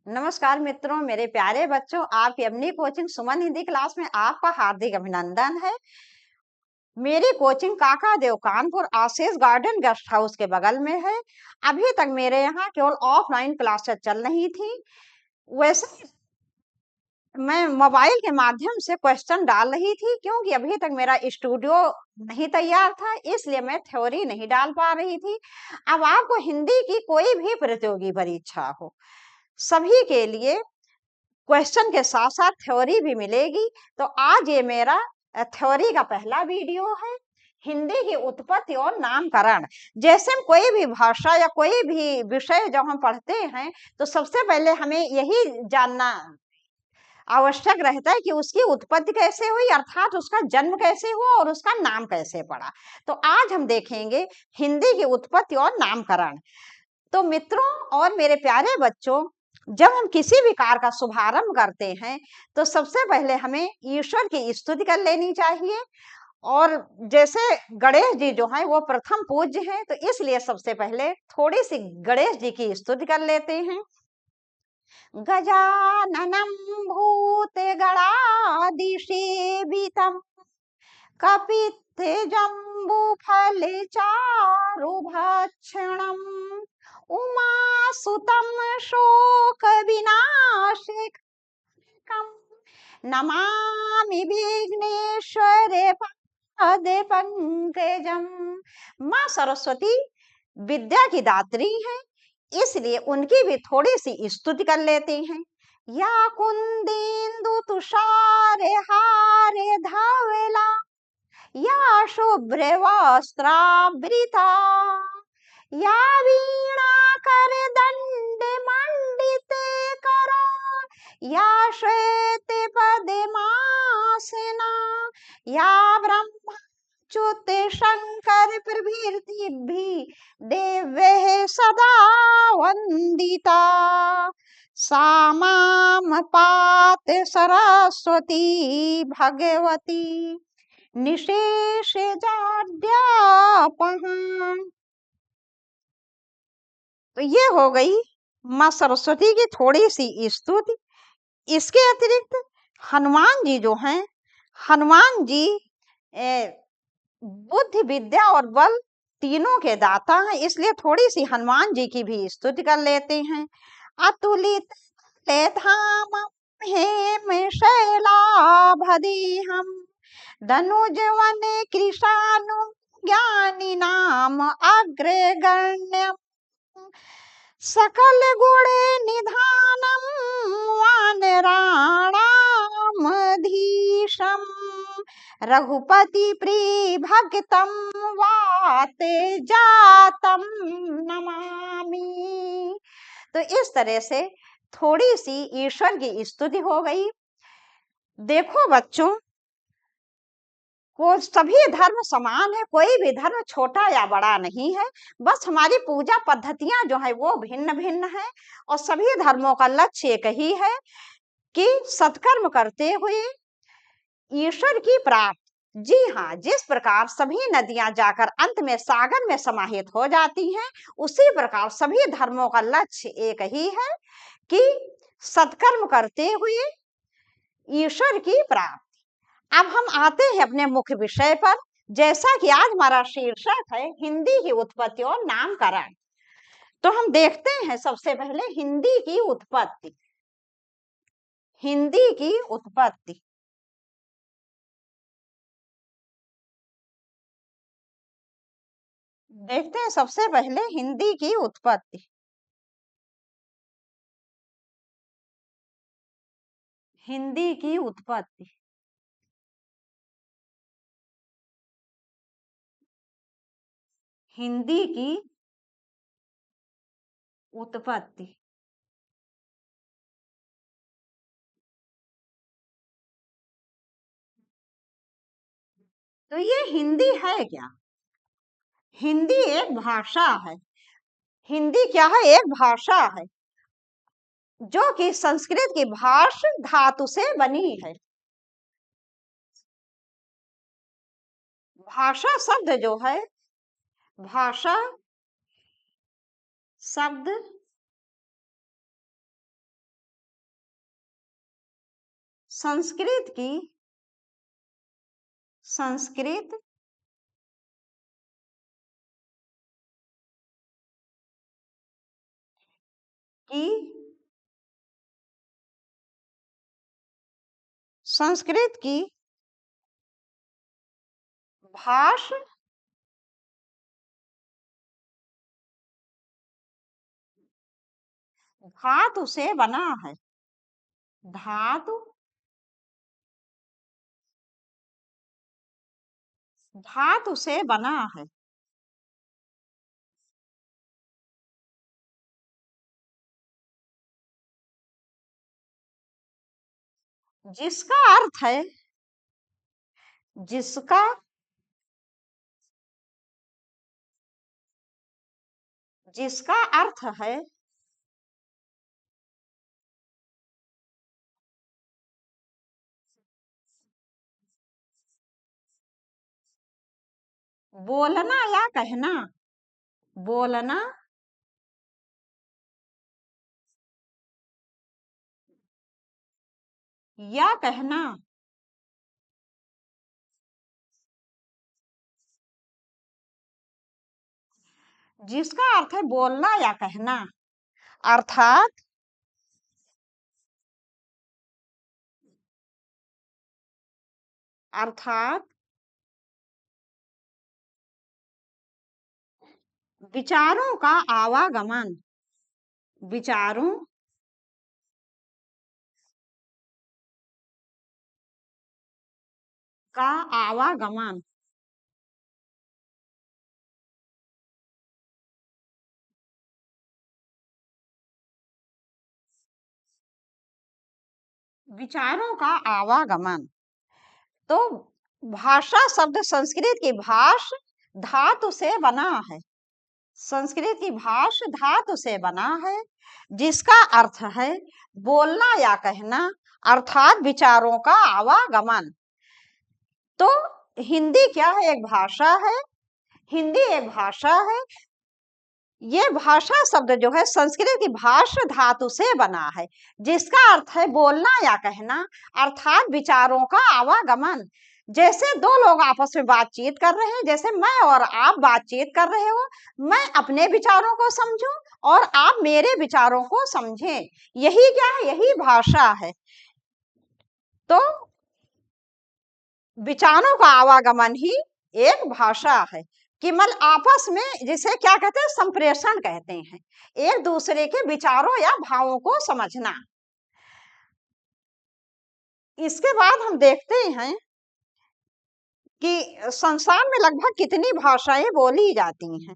नमस्कार मित्रों, मेरे प्यारे बच्चों, आपकी अपनी कोचिंग सुमन हिंदी क्लास में आपका हार्दिक अभिनंदन है। मेरी कोचिंग काका देव कानपुर आशीष गार्डन गेस्ट हाउस के बगल में है। अभी तक मेरे यहाँ केवल ऑफलाइन क्लासेस चल रही थी। वैसे मैं मोबाइल के माध्यम से क्वेश्चन डाल रही थी, क्योंकि अभी तक मेरा स्टूडियो नहीं तैयार था, इसलिए मैं थ्योरी नहीं डाल पा रही थी। अब आपको हिंदी की कोई भी प्रतियोगी परीक्षा हो, सभी के लिए क्वेश्चन के साथ साथ थ्योरी भी मिलेगी। तो आज ये मेरा थ्योरी का पहला वीडियो है। हिंदी की उत्पत्ति और नामकरण। जैसे हम कोई भी भाषा या कोई भी विषय जब हम पढ़ते हैं, तो सबसे पहले हमें यही जानना आवश्यक रहता है कि उसकी उत्पत्ति कैसे हुई, अर्थात उसका जन्म कैसे हुआ और उसका नाम कैसे पड़ा। तो आज हम देखेंगे हिंदी की उत्पत्ति और नामकरण। तो मित्रों और मेरे प्यारे बच्चों, जब हम किसी भी कार्य का शुभारंभ करते हैं, तो सबसे पहले हमें ईश्वर की स्तुति कर लेनी चाहिए। और जैसे गणेश जी जो हैं वो प्रथम पूज्य हैं, तो इसलिए सबसे पहले थोड़ी सी गणेश जी की स्तुति कर लेते हैं। गजाननं भूतगणादिसेवितं कपित्थजम्बूफलचारुभक्षणम् उमासुतं शोकविनाशकं नमामि विघ्नेश्वरे पादपंकजं। माँ सरस्वती विद्या की दात्री हैं, इसलिए उनकी भी थोड़ी सी स्तुति कर लेते हैं। या कुंदेन्दु तुषारे हारे धवला या शुभ्र वस्त्रावृता या वीणाकर दंड मंडिते करा या श्वेत पद्मासना या ब्रह्मच्युत शंकर प्रभृतिभिः देवैः सदा वंदिता सा मां पात सरस्वती भगवती निशेषजाड्यापहा। तो ये हो गई माँ सरस्वती की थोड़ी सी स्तुति। इसके अतिरिक्त हनुमान जी जो हैं, हनुमान जी बुद्धि विद्या और बल तीनों के दाता हैं, इसलिए थोड़ी सी हनुमान जी की भी स्तुति कर लेते हैं। अतुलित धाम हेम शैलाभदेहम धनुजवन कृशानु ज्ञानी नाम अग्रगण्यम सकल गुण निधानम वानराणामधीशम रघुपति प्रिय भक्तम वात जातम नमामि। तो इस तरह से थोड़ी सी ईश्वर की स्तुति हो गई। देखो बच्चों, को सभी धर्म समान है, कोई भी धर्म छोटा या बड़ा नहीं है। बस हमारी पूजा पद्धतियां जो है वो भिन्न भिन्न है, और सभी धर्मों का लक्ष्य एक ही है कि सत्कर्म करते हुए ईश्वर की प्राप्ति। जी हाँ, जिस प्रकार सभी नदियां जाकर अंत में सागर में समाहित हो जाती हैं, उसी प्रकार सभी धर्मों का लक्ष्य एक ही है कि सत्कर्म करते हुए ईश्वर की प्राप्ति। अब हम आते हैं अपने मुख्य विषय पर। जैसा कि आज हमारा शीर्षक है हिंदी की उत्पत्ति और नामकरण, तो हम देखते हैं सबसे पहले हिंदी की उत्पत्ति। हिंदी की उत्पत्ति देखते हैं सबसे पहले हिंदी की उत्पत्ति। हिंदी की उत्पत्ति हिंदी की उत्पत्ति तो ये हिंदी है क्या? हिंदी एक भाषा है। हिंदी क्या है? एक भाषा है जो कि संस्कृत की भाष धातु से बनी है। भाषा शब्द जो है, भाषा शब्द संस्कृत की संस्कृत की संस्कृत की भाष धातु से बना है। धातु धातु से बना है। जिसका अर्थ है जिसका जिसका अर्थ है बोलना या कहना। बोलना या कहना। जिसका अर्थ है बोलना या कहना, अर्थात अर्थात विचारों का आवागमन। विचारों का आवागमन। विचारों का आवागमन। तो भाषा शब्द संस्कृत की भाष धातु से बना है। संस्कृत की भाष धातु से बना है, जिसका अर्थ है बोलना या कहना, अर्थात विचारों का आवागमन। तो हिंदी क्या है? एक भाषा है। हिंदी एक भाषा है। ये भाषा शब्द जो है संस्कृत की भाष धातु से बना है, जिसका अर्थ है बोलना या कहना, अर्थात विचारों का आवागमन। जैसे दो लोग आपस में बातचीत कर रहे हैं, जैसे मैं और आप बातचीत कर रहे हो, मैं अपने विचारों को समझूं और आप मेरे विचारों को समझें, यही क्या है? यही भाषा है। तो विचारों का आवागमन ही एक भाषा है। केवल आपस में जिसे क्या कहते हैं? संप्रेषण कहते हैं, एक दूसरे के विचारों या भावों को समझना। इसके बाद हम देखते हैं कि संसार में लगभग कितनी भाषाएं बोली जाती हैं।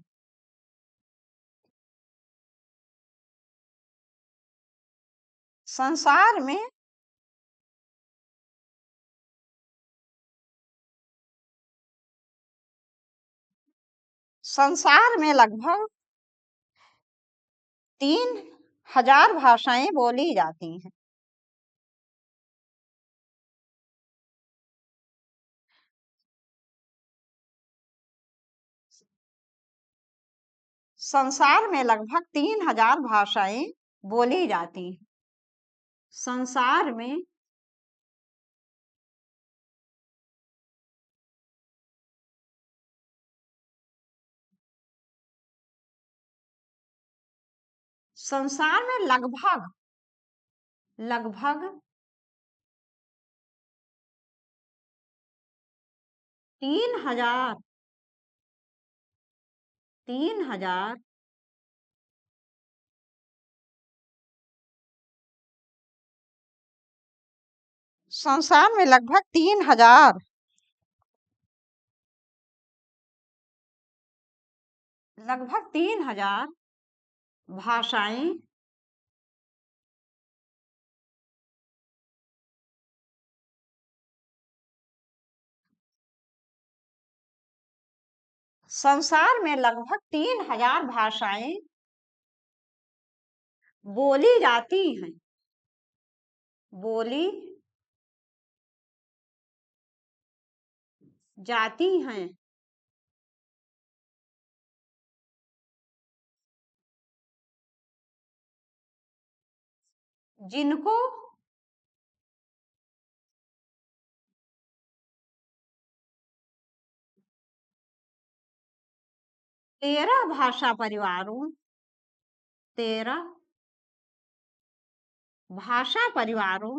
संसार में संसार में लगभग 3,000 भाषाएं बोली जाती हैं। संसार में लगभग 3,000 भाषाएं बोली जाती हैं। संसार में संसार में लगभग लगभग 3,000 3,000 संसार में लगभग 3,000 भाषाएं संसार में लगभग 3,000 भाषाएं बोली जाती हैं। बोली जाती हैं। जिनको 13 भाषा परिवारों, 13 भाषा परिवारों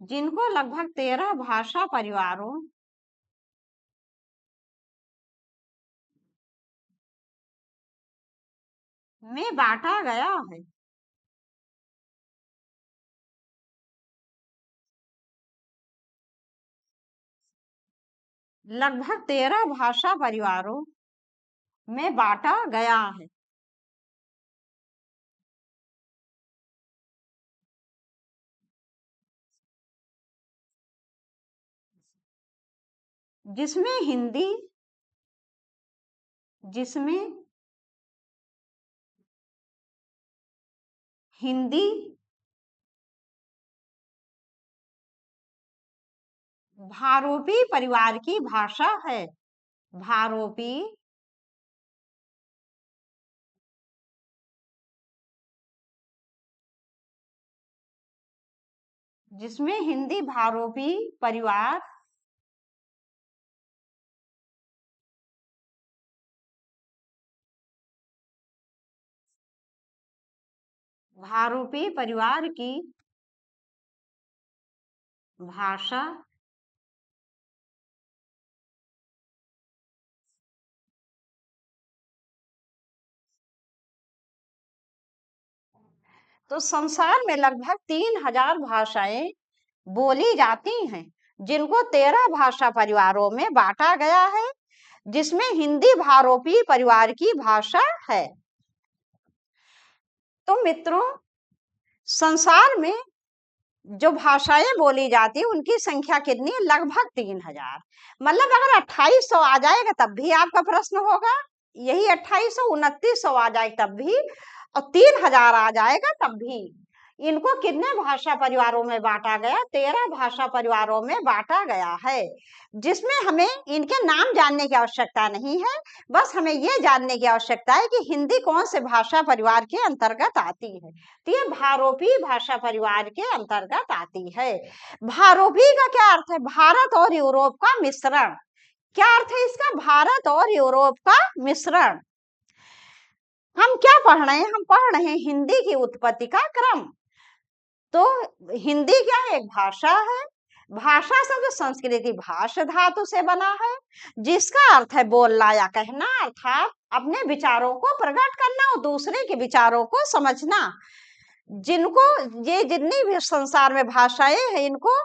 जिनको लगभग 13 भाषा परिवारों में बांटा गया है। लगभग 13 भाषा परिवारों में बांटा गया है, जिसमें हिंदी जिसमें हिंदी भारोपी परिवार की भाषा है। भारोपी जिसमें हिंदी भारोपी परिवार भारोपी परिवार की भाषा तो संसार में लगभग 3000 भाषाएं बोली जाती हैं, जिनको 13 भाषा परिवारों में बांटा गया है, जिसमें हिंदी भारोपी परिवार की भाषा है। तो मित्रों, संसार में जो भाषाएं बोली जाती है उनकी संख्या कितनी है? लगभग 3000। मतलब अगर 2800 आ जाएगा तब भी आपका प्रश्न होगा, यही 2800 2900 आ जाए तब भी, और 3000 आ जाएगा तब भी। इनको कितने भाषा परिवारों में बांटा गया? 13 भाषा परिवारों में बांटा गया है, जिसमें हमें इनके नाम जानने की आवश्यकता नहीं है। बस हमें ये जानने की आवश्यकता है कि हिंदी कौन से भाषा परिवार के अंतर्गत आती है। तो ये भारोपी भाषा परिवार के अंतर्गत आती है। भारोपी का क्या अर्थ है? भारत और यूरोप का मिश्रण। क्या अर्थ है इसका? भारत और यूरोप का मिश्रण। हम क्या पढ़ रहे हैं? हम पढ़ रहे हैं हिंदी की उत्पत्ति का क्रम। तो हिंदी क्या है? एक भाषा है। भाषा शब्द संस्कृति भाष धातु से बना है, जिसका अर्थ है बोलना या कहना, अर्थात अपने विचारों को प्रकट करना और दूसरे के विचारों को समझना। जिनको ये जितनी भी संसार में भाषाएं हैं, इनको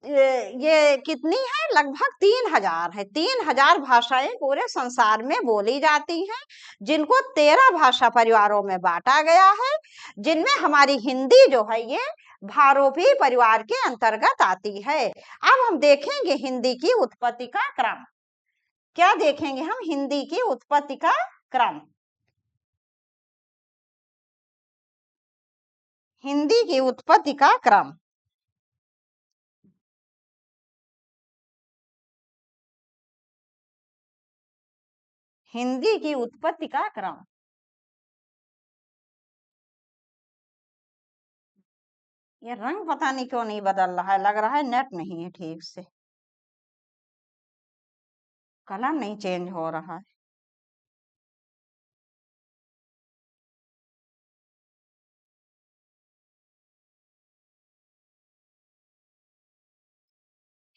ये कितनी है? लगभग 3000 है। 3000 भाषाएं पूरे संसार में बोली जाती हैं, जिनको 13 भाषा परिवारों में बांटा गया है, जिनमें हमारी हिंदी जो है ये भारोपी परिवार के अंतर्गत आती है। अब हम देखेंगे हिंदी की उत्पत्ति का क्रम। क्या देखेंगे हम? हिंदी की उत्पत्ति का क्रम। हिंदी की उत्पत्ति का क्रम। हिंदी की उत्पत्ति का क्रम। ये रंग पता नहीं क्यों नहीं बदल रहा है, लग रहा है नेट नहीं है ठीक से, कलर नहीं चेंज हो रहा है।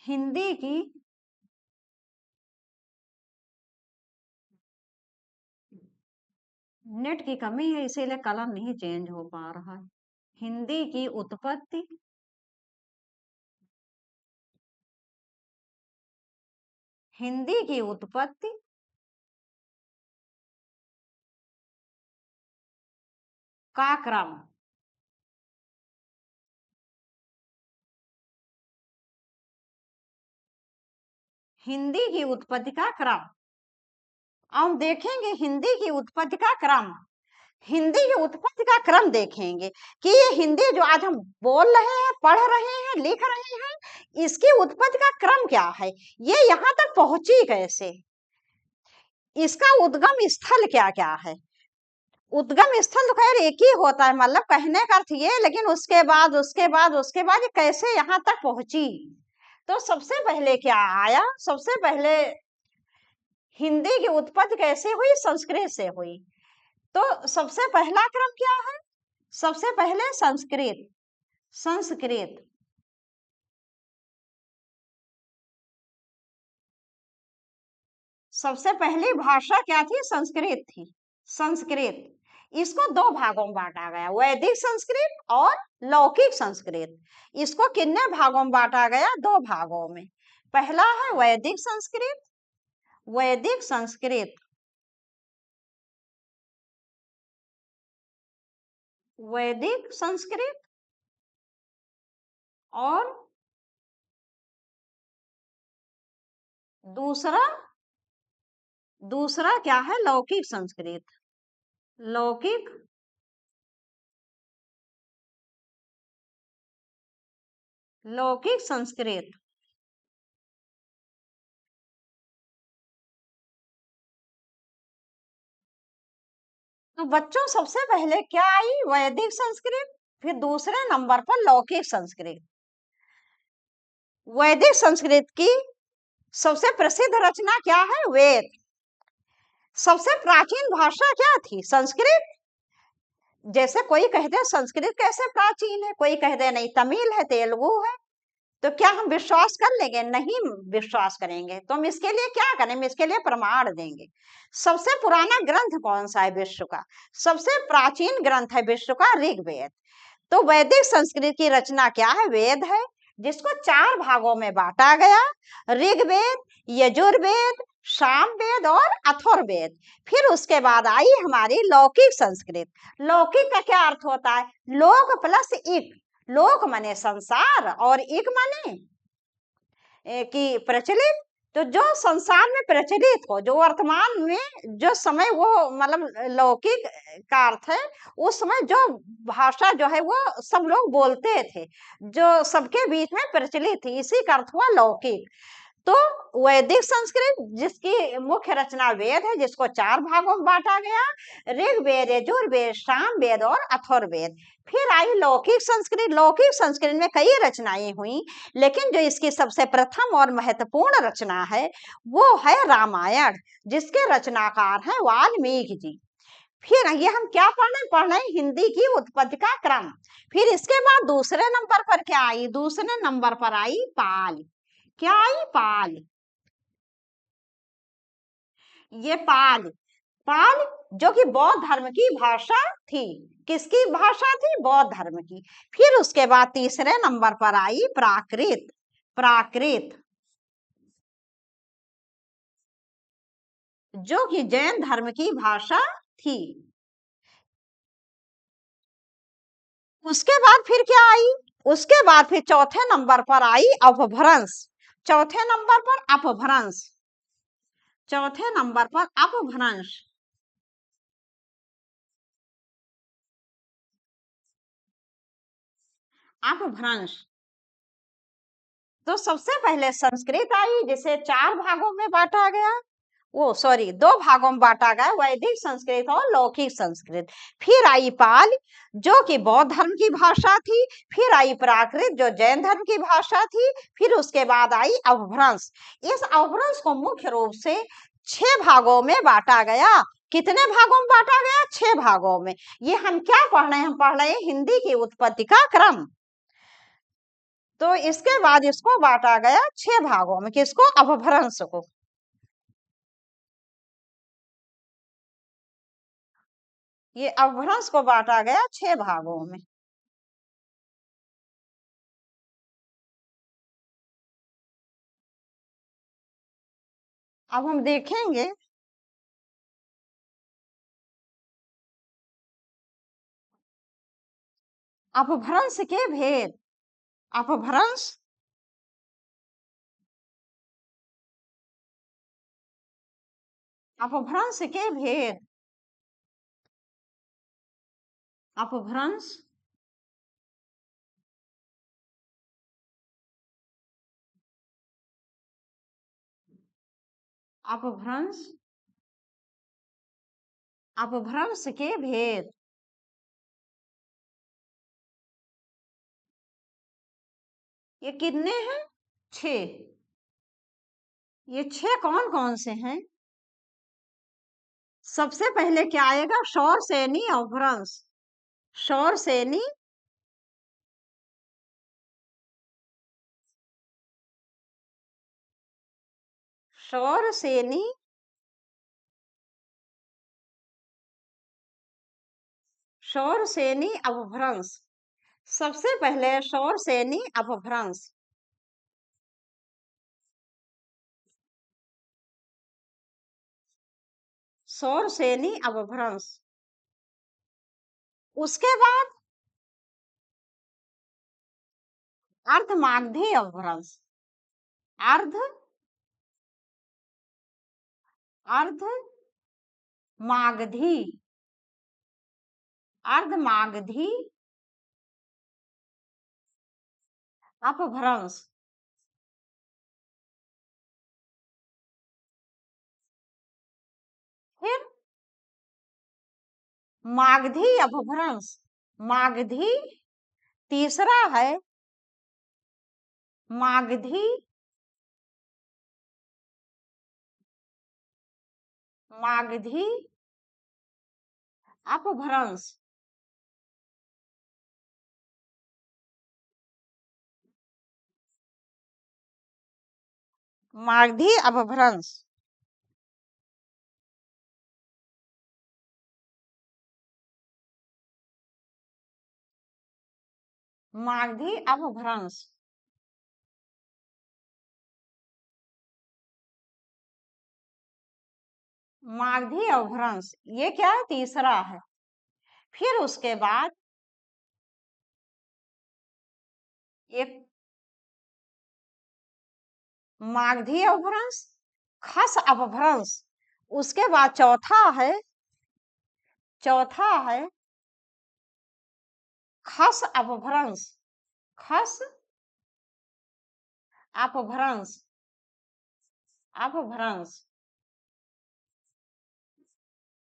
हिंदी की नेट की कमी है, इसीलिए कलर नहीं चेंज हो पा रहा है। हिंदी की उत्पत्ति हिंदी की उत्पत्ति का क्रम। हिंदी की उत्पत्ति का क्रम। हम देखेंगे हिंदी की उत्पत्ति का क्रम। हिंदी की उत्पत्ति का क्रम देखेंगे कि ये हिंदी जो आज हम बोल रहे हैं, पढ़ रहे हैं, लिख रहे हैं, इसकी उत्पत्ति का क्रम क्या है? ये यहाँ तक पहुंची कैसे? इसका उद्गम स्थल क्या क्या है? उद्गम स्थल तो खैर एक ही होता है, मतलब कहने का अर्थ ये, लेकिन उसके बाद ये कैसे यहाँ तक पहुंची। तो सबसे पहले क्या आया, सबसे पहले हिंदी की उत्पत्ति कैसे हुई, संस्कृत से हुई। तो सबसे पहला क्रम क्या है, सबसे पहले संस्कृत, संस्कृत। सबसे पहली भाषा क्या थी, संस्कृत थी, संस्कृत। इसको दो भागों में बांटा गया, वैदिक संस्कृत और लौकिक संस्कृत। इसको कितने भागों में बांटा गया, दो भागों में। पहला है वैदिक संस्कृत, वैदिक संस्कृत, वैदिक संस्कृत। और दूसरा, दूसरा क्या है, लौकिक संस्कृत, लौकिक, लौकिक संस्कृत। तो बच्चों सबसे पहले क्या आई, वैदिक संस्कृत, फिर दूसरे नंबर पर लौकिक संस्कृत। वैदिक संस्कृत की सबसे प्रसिद्ध रचना क्या है, वेद। सबसे प्राचीन भाषा क्या थी, संस्कृत। जैसे कोई कहते हैं संस्कृत कैसे प्राचीन है, कोई कहते हैं नहीं तमिल है, तेलुगु है। तो क्या हम विश्वास कर लेंगे, नहीं विश्वास करेंगे। तो हम इसके लिए क्या करेंगे, इसके लिए प्रमाण देंगे। सबसे पुराना ग्रंथ कौन सा है विश्व का, सबसे प्राचीन ग्रंथ है विश्व का ऋग्वेद। तो वैदिक संस्कृत की रचना क्या है, वेद है, जिसको चार भागों में बांटा गया, ऋग्वेद, यजुर्वेद, सामवेद और अथर्ववेद। फिर उसके बाद आई हमारी लौकिक संस्कृत। लौकिक का क्या अर्थ होता है, लोक प्लस इक, लोक माने संसार और इक माने कि प्रचलित। तो जो संसार में प्रचलित हो, जो वर्तमान में जो समय वो मतलब लौकिक का अर्थ है, उस समय जो भाषा जो है वो सब लोग बोलते थे, जो सबके बीच में प्रचलित थी, इसी का अर्थ हुआ लौकिक। तो वैदिक संस्कृत जिसकी मुख्य रचना वेद है, जिसको चार भागों में बांटा गया, ऋग्वेद, यजुर्वेद, सामवेद और अथर्ववेद। फिर आई लौकिक संस्कृत। लौकिक संस्कृत में कई रचनाएं हुई, लेकिन जो इसकी सबसे प्रथम और महत्वपूर्ण रचना है वो है रामायण, जिसके रचनाकार हैं वाल्मीकि जी। फिर ये हम क्या पढ़ रहे हैं, हिंदी की उत्पत्ति का क्रम। फिर इसके बाद दूसरे नंबर पर क्या आई, दूसरे नंबर पर आई पाल। क्या आई, पाल। ये पाल, पाल जो कि बौद्ध धर्म की भाषा थी। किसकी भाषा थी, बौद्ध धर्म की। फिर उसके बाद तीसरे नंबर पर आई प्राकृत, प्राकृत जो कि जैन धर्म की भाषा थी। उसके बाद फिर क्या आई, उसके बाद फिर चौथे नंबर पर आई अपभ्रंश। चौथे नंबर पर अपभ्रंश, चौथे नंबर पर अपभ्रंश, अपभ्रंश। तो सबसे पहले संस्कृत आई, जिसे चार भागों में बांटा गया, वो सॉरी दो भागों में बांटा गया, वैदिक संस्कृत और लौकिक संस्कृत। फिर आई पाल जो कि बौद्ध धर्म की भाषा थी। फिर आई प्राकृत जो जैन धर्म की भाषा थी। फिर उसके बाद आई अपभ्रंश। इस अपभ्रंश को मुख्य रूप से छह भागों में बांटा गया। कितने भागों में बांटा गया, छह भागों में। ये हम क्या पढ़ रहे हैं, हम पढ़ रहे हैं हिंदी की उत्पत्ति का क्रम। तो इसके बाद इसको बांटा गया छह भागों में, किसको, अपभ्रंश को। ये अपभ्रंश को बांटा गया छह भागों में। अब हम देखेंगे अपभ्रंश के भेद। अपभ्रंश, अपभ्रंश के भेद, अपभ्रंश, अपभ्रंश अपभ्रंश के भेद। ये कितने हैं? 6। ये 6 कौन कौन से हैं? सबसे पहले क्या आएगा? शौर सैनी अपभ्रंश। शौर सैनी शौर सैनी शौर सैनी अपभ्रंश। सबसे पहले शौर सैनी अपभ्रंश। शौर सैनी अपभ्रंश। उसके बाद अर्धमागधी अपभ्रंश। अर्ध अर्धमागधी अर्धमागधी अपभ्रंश। फिर मागधी अपभ्रंश। मागधी तीसरा है। मागधी मागधी अपभ्रंश। मागधी अपभ्रंश। मागधी अपभ्रंश। मागधी अपभ्रंश ये क्या है? तीसरा है। फिर उसके बाद एक मागधी अपभ्रंश, खस अपभ्रंश। उसके बाद चौथा है खस अपभ्रंश। खस अपभ्रंश। अपभ्रंश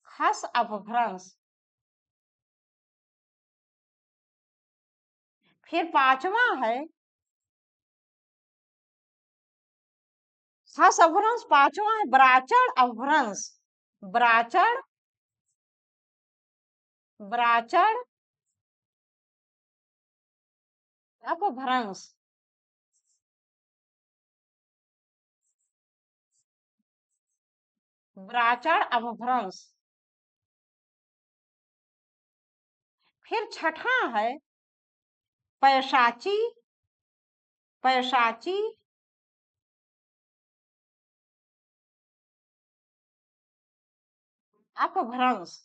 खस अपभ्रंश। फिर पांचवा है खस अपभ्रंश। पांचवा है ब्राचर अपभ्रंश। ब्राचर ब्राचर अपभ्रंश। ब्राचर अपभ्रंश। फिर छठा है पैशाची पैशाची अपभ्रंश।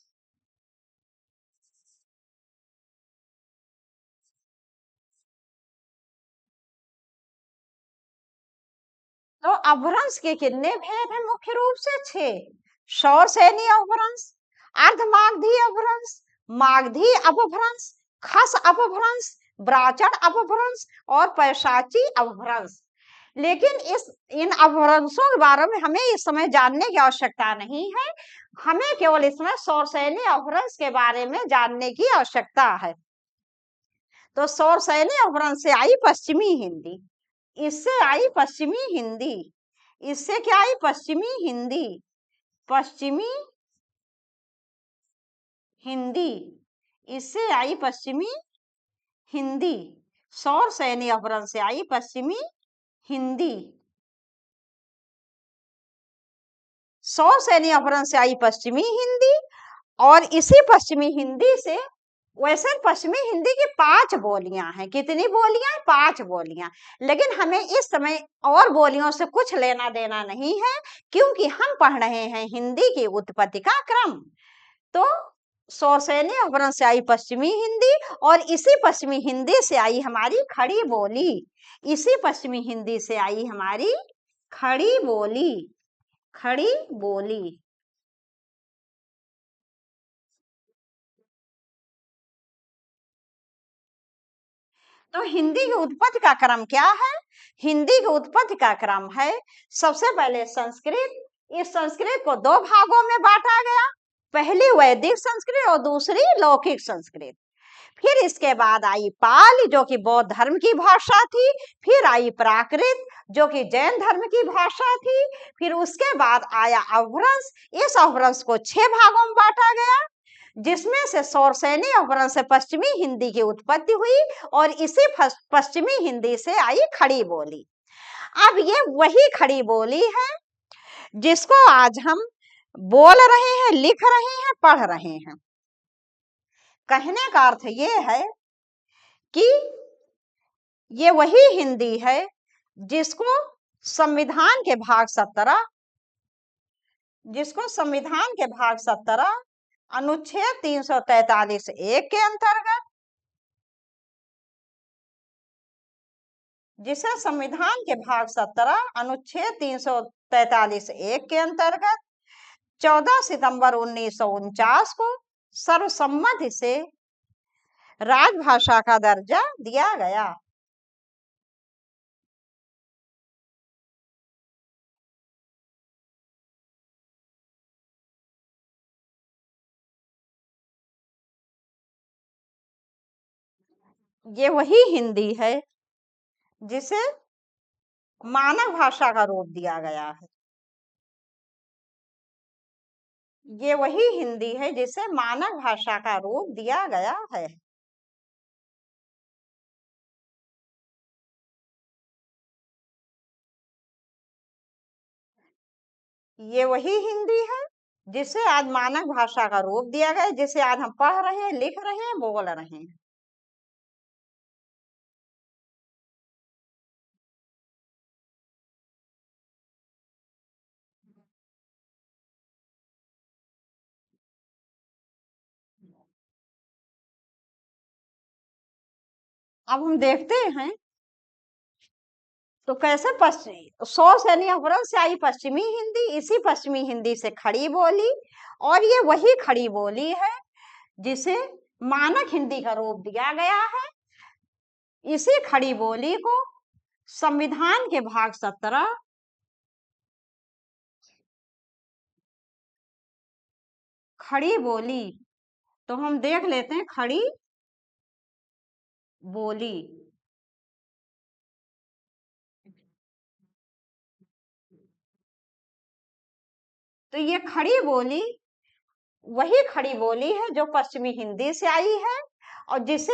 तो अपभ्रंश के कितने भेद हैं? मुख्य रूप से 6। शौर सैनी अपभ्रंश, अर्धमागधी अपभ्रंश, मागधी अपभ्रंश, खस अपभ्रंश, ब्राचर अपभ्रंश और पैशाची अपभ्रंश। लेकिन इन अपभ्रंशों के बारे में हमें इस समय जानने की आवश्यकता नहीं है। हमें केवल इसमें शौर सैनी अपभ्रंश के बारे में जानने की आवश्यकता है। तो शौर सैनी अपभ्रंश से आई पश्चिमी हिंदी। इससे आई पश्चिमी हिंदी। इससे क्या आई? पश्चिमी हिंदी। पश्चिमी हिंदी। इससे आई पश्चिमी हिंदी। शौर सैनी अपभ्रंश से आई पश्चिमी हिंदी। शौर सैनी अपभ्रंश से आई पश्चिमी हिंदी। और इसी पश्चिमी हिंदी से, वैसे पश्चिमी हिंदी की 5 बोलियां हैं। कितनी बोलियां? 5 बोलियां। लेकिन हमें इस समय और बोलियों से कुछ लेना देना नहीं है, क्योंकि हम पढ़ रहे हैं हिंदी की उत्पत्ति का क्रम। तो शौर सैनी अपभ्रंश से आई पश्चिमी हिंदी और इसी पश्चिमी हिंदी से आई हमारी खड़ी बोली। इसी पश्चिमी हिंदी से आई हमारी खड़ी बोली। खड़ी बोली। तो हिंदी की उत्पत्ति का क्रम क्या है? हिंदी की उत्पत्ति का क्रम है सबसे पहले संस्कृत। इस संस्कृत को 2 भागों में बांटा गया। पहली वैदिक संस्कृत और दूसरी लौकिक संस्कृत। फिर इसके बाद आई पाली जो कि बौद्ध धर्म की भाषा थी। फिर आई प्राकृत जो कि जैन धर्म की भाषा थी। फिर उसके बाद आया अपभ्रंश। इस अपभ्रंश को 6 भागों में बांटा गया, जिसमें से सौरसेनी अपभ्रंश से पश्चिमी हिंदी की उत्पत्ति हुई और इसी पश्चिमी हिंदी से आई खड़ी बोली। अब ये वही खड़ी बोली है जिसको आज हम बोल रहे हैं, लिख रहे हैं, पढ़ रहे हैं। कहने का अर्थ ये है कि ये वही हिंदी है जिसको संविधान के भाग 17 अनुच्छेद 343(1) के अंतर्गत, जिसे संविधान के भाग 17 अनुच्छेद 343(1) के अंतर्गत 14 सितंबर 1949 को सर्वसम्मति से राजभाषा का दर्जा दिया गया। ये वही हिंदी है जिसे मानव भाषा का रूप दिया गया है। ये वही हिंदी है जिसे मानव भाषा का रूप दिया गया है। ये वही हिंदी है जिसे आज मानव भाषा का रूप दिया गया है, जिसे आज हम पढ़ रहे हैं, लिख रहे हैं, बोल रहे हैं। अब हम देखते हैं तो कैसे पश्चिमी 100 सैन्य अपभ्रंश से आई पश्चिमी हिंदी, इसी पश्चिमी हिंदी से खड़ी बोली, और ये वही खड़ी बोली है जिसे मानक हिंदी का रूप दिया गया है। इसी खड़ी बोली को संविधान के भाग 17 खड़ी बोली, तो हम देख लेते हैं खड़ी बोली। तो ये खड़ी बोली वही खड़ी बोली है जो पश्चिमी हिंदी से आई है और जिसे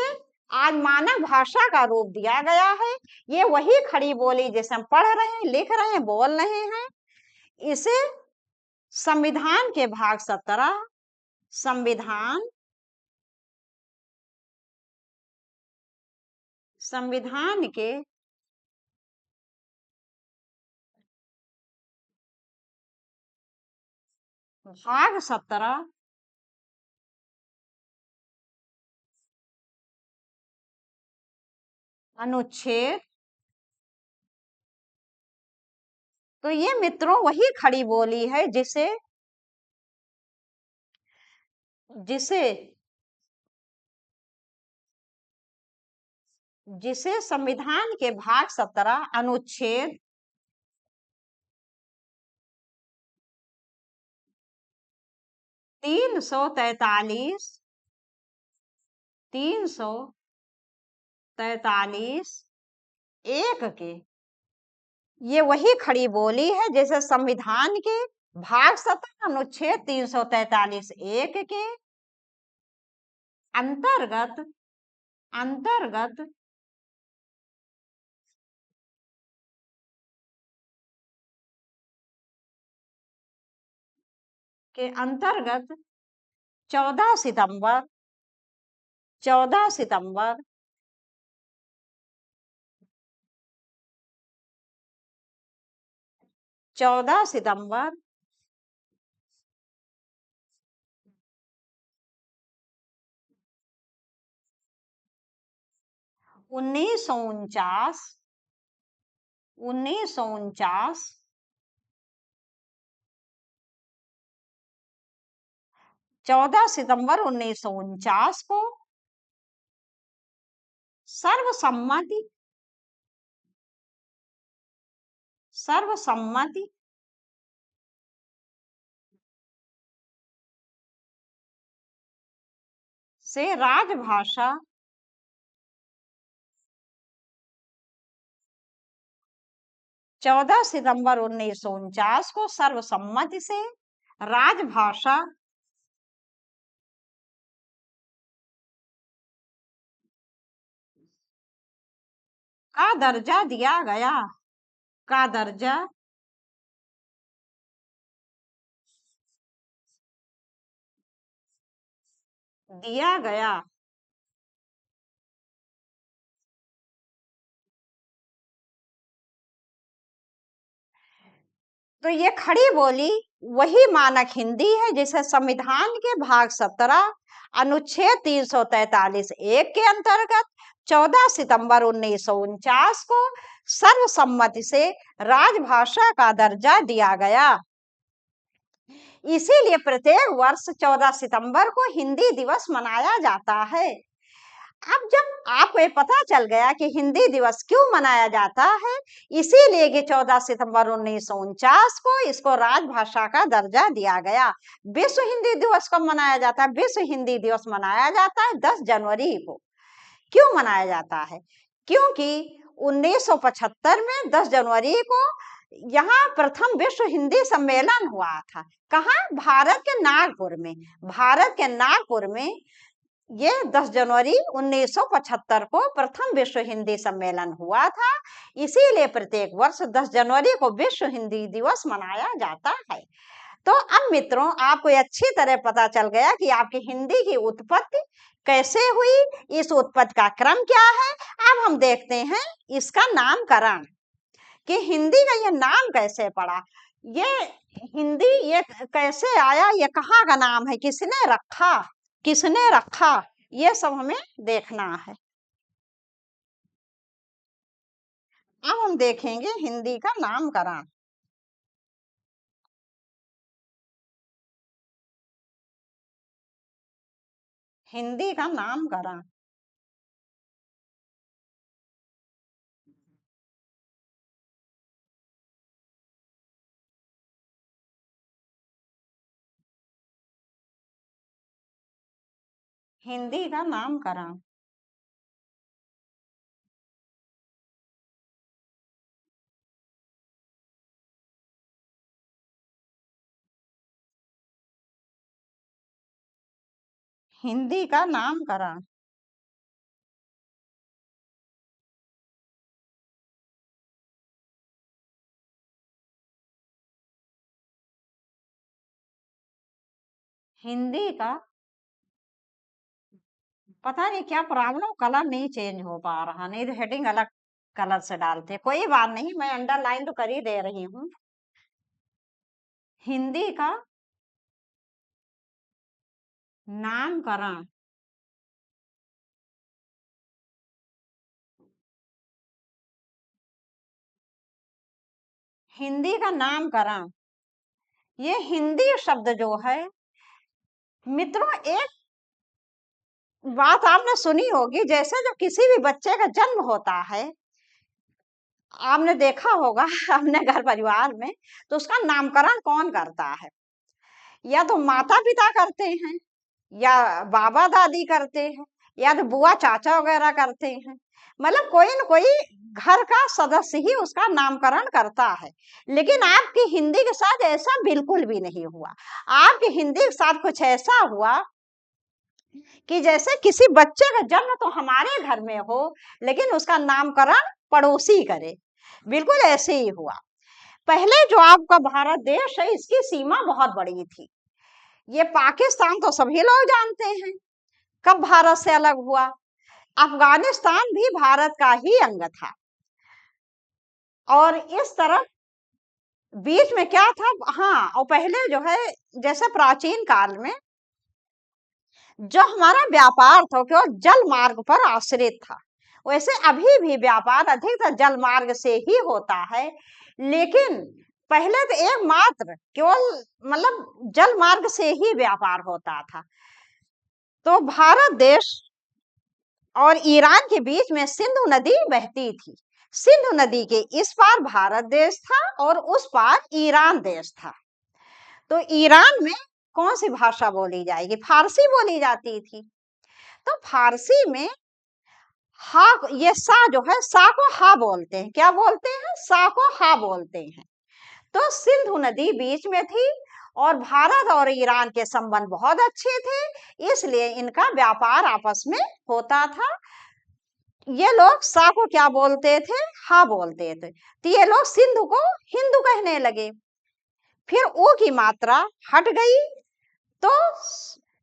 आज मानव भाषा का रूप दिया गया है। ये वही खड़ी बोली जिसे हम पढ़ रहे हैं, लिख रहे हैं, बोल रहे हैं। इसे संविधान के भाग 17 संविधान के भाग 17 अनुच्छेद, तो ये मित्रों वही खड़ी बोली है जिसे जिसे जिसे संविधान के भाग 17 अनुच्छेद 343 के, ये वही खड़ी बोली है जैसे संविधान के भाग 17 अनुच्छेद 343(1) के अंतर्गत अंतर्गत 14 सितंबर 14 सितंबर 14 सितंबर 1949 14 सितंबर 1949 को सर्वसम्मति सर्वसम्मति से राजभाषा 14 सितंबर 1949 को सर्वसम्मति से राजभाषा का दर्जा दिया गया, का दर्जा दिया गया। तो ये खड़ी बोली वही मानक हिंदी है जिसे संविधान के भाग 17 अनुच्छेद 343(1) के अंतर्गत 14 सितंबर 1949 को सर्वसम्मति से राजभाषा का दर्जा दिया गया। इसीलिए प्रत्येक वर्ष 14 सितंबर को हिंदी दिवस मनाया जाता है। अब जब आपको ये पता चल गया कि हिंदी दिवस क्यों मनाया जाता है, इसीलिए कि 14 सितंबर 1949 को इसको राजभाषा का दर्जा दिया गया। विश्व हिंदी दिवस कब मनाया जाता है? विश्व हिंदी दिवस मनाया जाता है 10 जनवरी को। क्यों मनाया जाता है? क्योंकि 1975 में 10 जनवरी को यहाँ प्रथम विश्व हिंदी सम्मेलन हुआ था। कहाँ? भारत के नागपुर में। भारत के नागपुर में ये 10 जनवरी 1975 को प्रथम विश्व हिंदी सम्मेलन हुआ था। इसीलिए प्रत्येक वर्ष 10 जनवरी को विश्व हिंदी दिवस मनाया जाता है। तो अब मित्रों, आपको अच्छी तरह पता चल गया कि आपकी हिंदी की उत्पत्ति कैसे हुई, इस उत्पत्ति का क्रम क्या है। अब हम देखते हैं इसका नामकरण, कि हिंदी का ये नाम कैसे पड़ा, ये हिंदी ये कैसे आया, ये कहाँ का नाम है, किसने रखा, किसने रखा, ये सब हमें देखना है। अब हम देखेंगे हिंदी का नामकरण। हिंदी का नामकरण हिंदी का नामकरण हिंदी का नामकरण हिंदी का, पता नहीं क्या प्रॉब्लम, कलर नहीं चेंज हो पा रहा, नहीं तो हेडिंग अलग कलर से डालते। कोई बात नहीं, मैं अंडरलाइन तो कर ही दे रही हूँ। हिंदी का नामकरण हिंदी का नामकरण, ये हिंदी शब्द जो है मित्रों, एक बात आपने सुनी होगी, जैसे जब किसी भी बच्चे का जन्म होता है, आपने देखा होगा अपने घर परिवार में, तो उसका नामकरण कौन करता है? या तो माता पिता करते हैं, या बाबा दादी करते हैं, या तो बुआ चाचा वगैरह करते हैं। मतलब कोई न कोई घर का सदस्य ही उसका नामकरण करता है। लेकिन आपकी हिंदी के साथ ऐसा बिल्कुल भी नहीं हुआ। आपकी हिंदी के साथ कुछ ऐसा हुआ कि जैसे किसी बच्चे का जन्म तो हमारे घर में हो, लेकिन उसका नामकरण पड़ोसी करे, बिल्कुल ऐसे ही हुआ। पहले जो आपका भारत देश है, इसकी सीमा बहुत बड़ी थी। ये पाकिस्तान तो सभी लोग जानते हैं, कब भारत से अलग हुआ। अफगानिस्तान भी भारत का ही अंग था। और इस तरफ बीच में क्या था, हाँ, और पहले जो है, जैसे प्राचीन काल में जो हमारा व्यापार था केवल जल मार्ग पर आश्रित था, वैसे अभी भी व्यापार अधिकतर जल मार्ग से ही होता है। लेकिन पहले तो एकमात्र केवल मतलब जल मार्ग से ही व्यापार होता था। तो भारत देश और ईरान के बीच में सिंधु नदी बहती थी। सिंधु नदी के इस पार भारत देश था और उस पार ईरान देश था। तो ईरान में कौन सी भाषा बोली जाएगी? फारसी बोली जाती थी। तो फारसी में हा, ये सा जो है, सा को हा बोलते हैं। क्या बोलते हैं? सा को हा बोलते हैं। तो सिंधु नदी बीच में थी और भारत और ईरान के संबंध बहुत अच्छे थे, इसलिए इनका व्यापार आपस में होता था। ये लोग सा को क्या बोलते थे? हा बोलते थे। तो ये लोग सिंधु को हिंदू कहने लगे। फिर ओ की मात्रा हट गई तो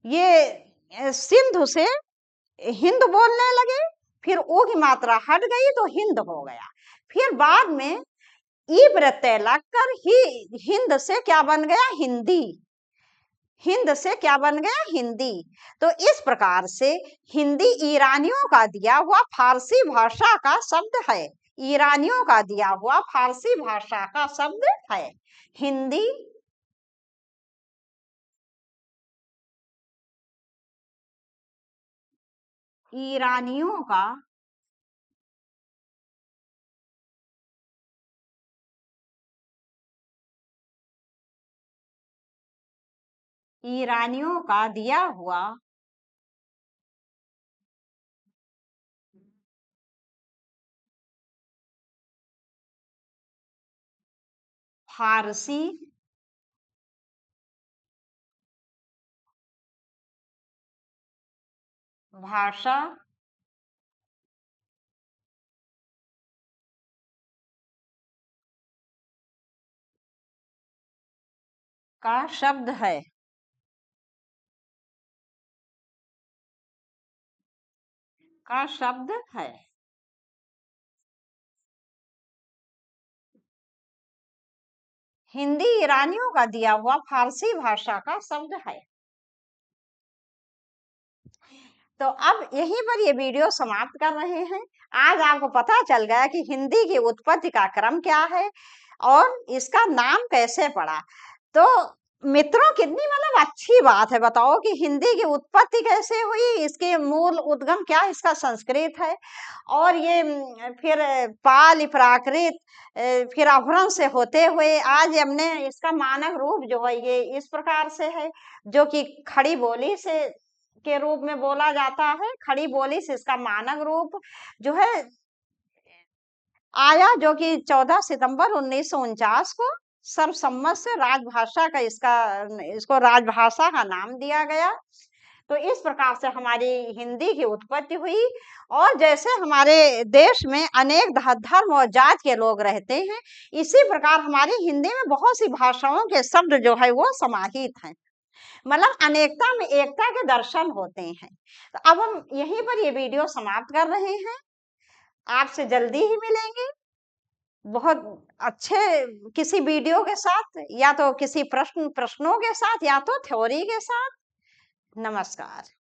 ये सिंधु से हिंद बोलने लगे। फिर ओ की मात्रा हट गई तो हिंद हो गया। फिर बाद में ई प्रत्यय लगकर ही हिंद से क्या बन गया? हिंदी। हिंद से क्या बन गया? हिंदी। तो इस प्रकार से हिंदी ईरानियों का दिया हुआ फारसी भाषा का शब्द है। ईरानियों का दिया हुआ फारसी भाषा का शब्द है हिंदी। ईरानियों का ईरानियों का दिया हुआ फारसी भाषा का शब्द है। का शब्द है। हिंदी ईरानियों का दिया हुआ फारसी भाषा का शब्द है। तो अब यहीं पर ये वीडियो समाप्त कर रहे हैं। आज आपको पता चल गया कि हिंदी की उत्पत्ति का क्रम क्या है और इसका नाम कैसे पड़ा। तो मित्रों, कितनी मतलब अच्छी बात है। बताओ कि हिंदी की उत्पत्ति कैसे हुई, इसके मूल उद्गम क्या इसका संस्कृत है, और ये फिर पाली प्राकृत, फिर अपभ्रंश से होते हुए आज हमने इसका मानक रूप जो है ये इस प्रकार से है, जो कि खड़ी बोली से के रूप में बोला जाता है। खड़ी बोली से इसका मानक रूप जो है आया, जो कि 14 सितंबर 1949 को सर्वसम्मत से राजभाषा का इसको राजभाषा का नाम दिया गया। तो इस प्रकार से हमारी हिंदी की उत्पत्ति हुई। और जैसे हमारे देश में अनेक धर्म और जात के लोग रहते हैं, इसी प्रकार हमारी हिंदी में बहुत सी भाषाओं के शब्द जो है वो समाहित हैं। मतलब अनेकता में एकता के दर्शन होते हैं। तो अब हम यहीं पर ये वीडियो समाप्त कर रहे हैं। आपसे जल्दी ही मिलेंगे बहुत अच्छे किसी वीडियो के साथ, या तो किसी प्रश्नों के साथ, या तो थ्योरी के साथ। नमस्कार।